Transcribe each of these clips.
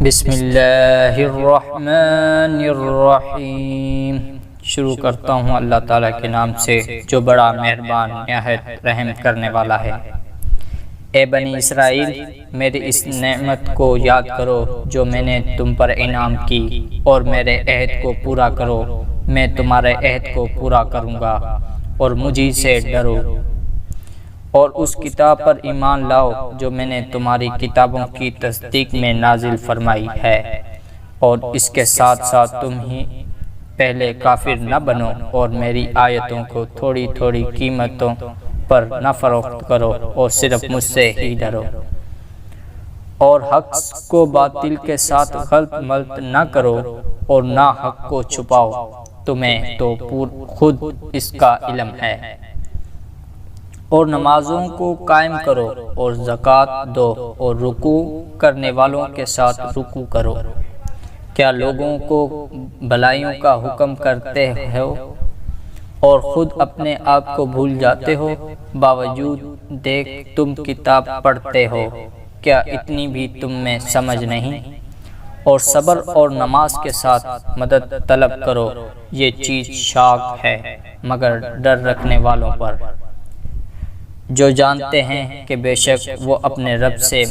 بسم اللہ الرحمن الرحیم۔ شروع کرتا ہوں اللہ تعالیٰ کے نام سے جو بڑا مہربان نہایت رحم کرنے والا ہے۔ اے بنی اسرائیل، میری اس نعمت کو یاد کرو جو میں نے تم پر انعام کی، اور میرے عہد کو پورا کرو، میں تمہارے عہد کو پورا کروں گا، اور مجھی سے ڈرو۔ اور اس کتاب پر ایمان لاؤ جو میں نے تمہاری کتابوں کی تصدیق میں نازل فرمائی ہے، اور اس کے ساتھ ساتھ تم ہی پہلے کافر نہ بنو، اور میری آیتوں کو تھوڑی تھوڑی قیمتوں پر نہ فروخت کرو، اور صرف مجھ سے ہی ڈرو۔ اور حق کو باطل کے ساتھ غلط ملت نہ کرو، اور نہ حق کو چھپاؤ، تمہیں تو خود اس کا علم ہے۔ اور نمازوں کو قائم کرو، اور زکوٰۃ دو، اور رکوع کرنے والوں کے ساتھ رکوع کرو۔ کیا لوگوں کو بھلائیوں کا حکم کرتے ہو اور خود اپنے آپ کو بھول جاتے ہو؟ باوجود دیکھ تم کتاب پڑھتے ہو، کیا اتنی بھی تم میں سمجھ نہیں؟ اور صبر اور نماز کے ساتھ مدد طلب کرو، یہ چیز شاق ہے مگر ڈر رکھنے والوں پر، جو جانتے ہیں کہ بے شک وہ اپنے رب سے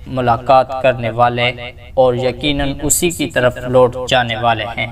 ملاقات کرنے والے اور یقیناً اسی کی طرف لوٹ جانے والے ہیں۔